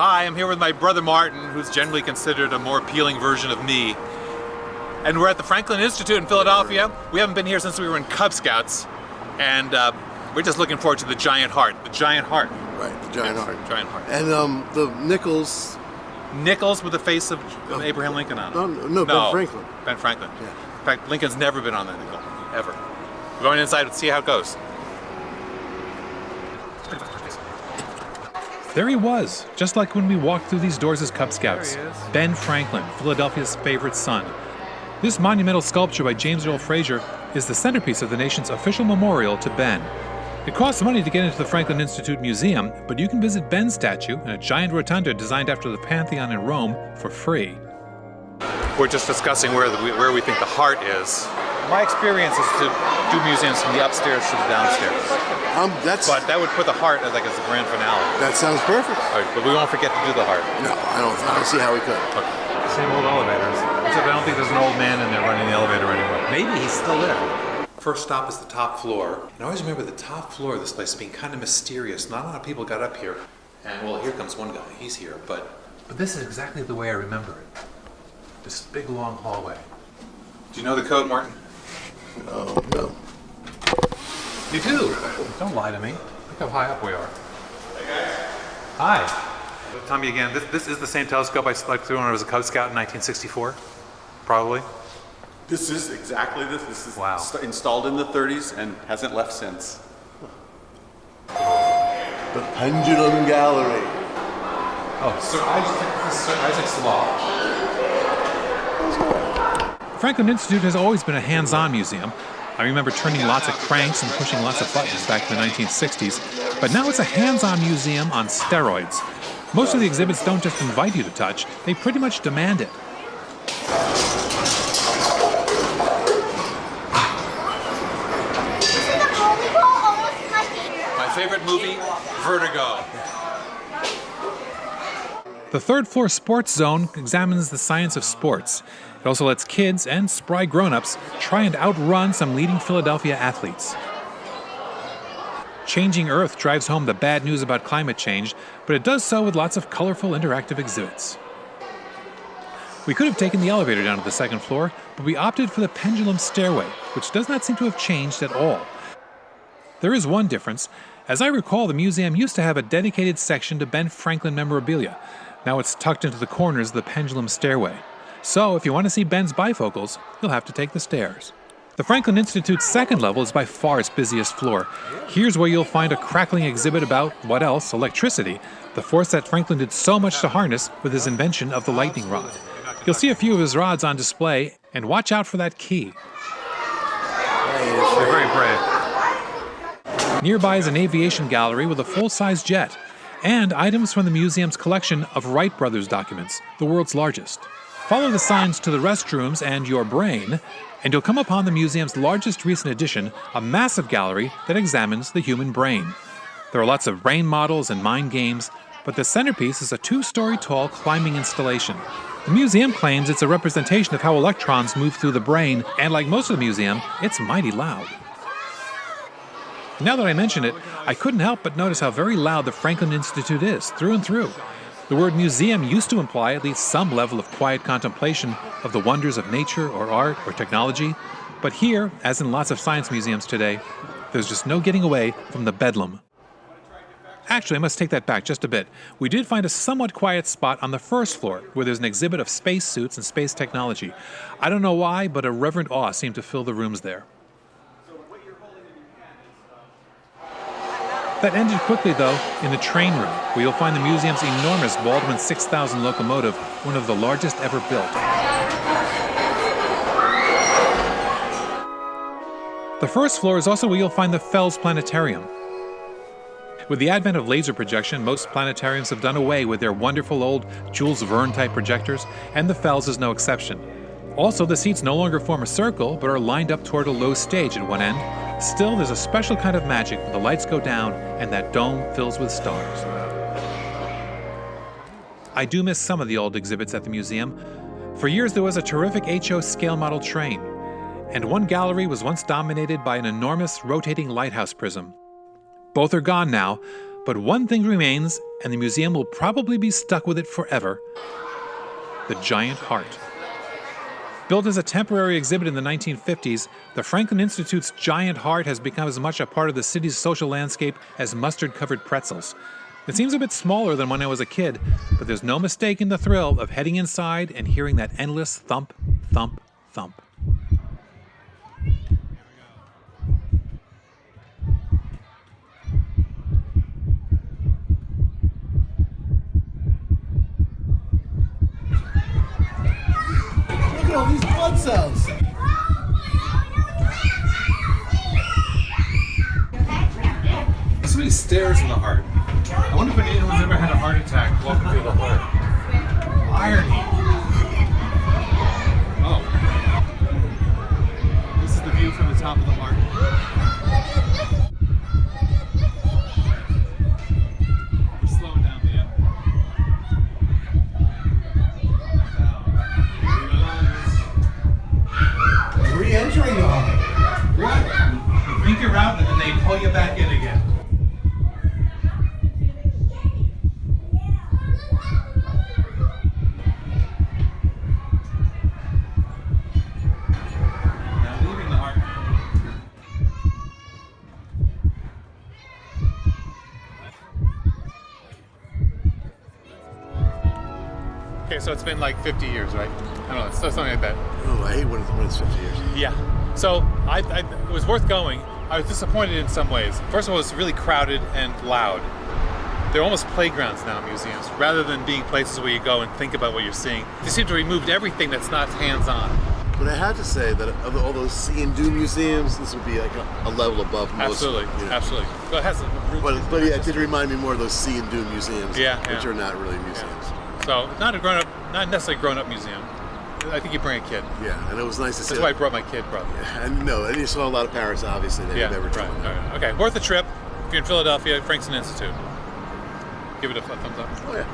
Hi, I'm here with my brother Martin, who's generally considered a more appealing version of me. And we're at the Franklin Institute in Philadelphia. We haven't been here since we were in Cub Scouts. And we're just looking forward to the giant heart. The giant heart. Right, the giant heart. Giant heart. And the nickels. Nickels with the face of Abraham Lincoln on it. No, Ben Franklin. Ben Franklin. Yeah. In fact, Lincoln's never been on that nickel, ever. We're going inside to see how it goes. There he was, just like when we walked through these doors as Cub Scouts. Ben Franklin, Philadelphia's favorite son. This monumental sculpture by James Earl Fraser is the centerpiece of the nation's official memorial to Ben. It costs money to get into the Franklin Institute Museum, but you can visit Ben's statue in a giant rotunda designed after the Pantheon in Rome for free. We're just discussing where we think the heart is. My experience is to do museums from the upstairs to the downstairs. But that would put the heart as a grand finale. That sounds perfect. All right, but we won't forget to do the heart. No, I don't see how we could. Same old elevators. Except I don't think there's an old man in there running the elevator anymore. Maybe he's still there. First stop is the top floor. And I always remember the top floor of this place being kind of mysterious. Not a lot of people got up here. And well, here comes one guy. He's here. But this is exactly the way I remember it. This big long hallway. Do you know the code, Martin? No. You do? Don't lie to me. Look how high up we are. Hi. Tell me again, this is the same telescope I threw when I was a Cub Scout in 1964? Probably? This is exactly this. This is wow. Installed in the 30s and hasn't left since. The Pendulum Gallery. Oh, Sir Isaac's Law. Franklin Institute has always been a hands-on museum. I remember turning lots of cranks and pushing lots of buttons back in the 1960s, but now it's a hands-on museum on steroids. Most of the exhibits don't just invite you to touch, they pretty much demand it. My favorite movie, Vertigo. The third floor sports zone examines the science of sports. It also lets kids and spry grown-ups try and outrun some leading Philadelphia athletes. Changing Earth drives home the bad news about climate change, but it does so with lots of colorful interactive exhibits. We could have taken the elevator down to the second floor, but we opted for the pendulum stairway, which does not seem to have changed at all. There is one difference. As I recall, the museum used to have a dedicated section to Ben Franklin memorabilia. Now it's tucked into the corners of the pendulum stairway. So if you want to see Ben's bifocals, you'll have to take the stairs. The Franklin Institute's second level is by far its busiest floor. Here's where you'll find a crackling exhibit about, what else, electricity, the force that Franklin did so much to harness with his invention of the lightning rod. You'll see a few of his rods on display, and watch out for that key. You're very brave. Nearby is an aviation gallery with a full-size jet, and items from the museum's collection of Wright Brothers documents, the world's largest. Follow the signs to the restrooms and your brain, and you'll come upon the museum's largest recent addition, a massive gallery that examines the human brain. There are lots of brain models and mind games, but the centerpiece is a 2-story tall climbing installation. The museum claims it's a representation of how electrons move through the brain, and like most of the museum, it's mighty loud. Now that I mention it, I couldn't help but notice how very loud the Franklin Institute is, through and through. The word museum used to imply at least some level of quiet contemplation of the wonders of nature or art or technology, but here, as in lots of science museums today, there's just no getting away from the bedlam. Actually, I must take that back just a bit. We did find a somewhat quiet spot on the first floor where there's an exhibit of spacesuits and space technology. I don't know why, but a reverent awe seemed to fill the rooms there. That ended quickly, though, in the train room, where you'll find the museum's enormous Baldwin 6000 locomotive, one of the largest ever built. The first floor is also where you'll find the Fells Planetarium. With the advent of laser projection, most planetariums have done away with their wonderful old Jules Verne-type projectors, and the Fells is no exception. Also, the seats no longer form a circle, but are lined up toward a low stage at one end. Still, there's a special kind of magic when the lights go down and that dome fills with stars. I do miss some of the old exhibits at the museum. For years, there was a terrific HO scale model train, and one gallery was once dominated by an enormous rotating lighthouse prism. Both are gone now, But one thing remains, and the museum will probably be stuck with it forever: the giant heart. Built as a temporary exhibit in the 1950s, the Franklin Institute's giant heart has become as much a part of the city's social landscape as mustard-covered pretzels. It seems a bit smaller than when I was a kid, but there's no mistaking the thrill of heading inside and hearing that endless thump, thump, thump. Look at all these blood cells. There's so many stairs in the heart. I wonder if anyone's ever had a heart attack walking through the heart. Irony. Oh. This is the view from the top of the heart. We're slowing down the end. Re-entering the heart. What? You think you're out and then they pull you back in again. Now leaving the heart. Okay, so it's been like 50 years, right? I don't know, so something like that. Oh, I hate when it's 50 years. Yeah. So it was worth going. I was disappointed in some ways. First of all, it's really crowded and loud. They're almost playgrounds now, museums, rather than being places where you go and think about what you're seeing. They seem to have removed everything that's not hands-on. But I have to say that of all those see and do museums, this would be like a level above most. Absolutely, You know. absolutely. Well, it has But yeah, it did remind me more of those see and do museums, Yeah, which yeah. are not really museums. So not necessarily grown-up museum. I think you bring a kid. Yeah, and it was nice to see. That's why I brought my kid, probably. And you saw a lot of parents, obviously, that Yeah, have ever right, traveled. right. Okay, worth the trip. If you're in Philadelphia, Franklin Institute. Give it a thumbs up. Oh yeah.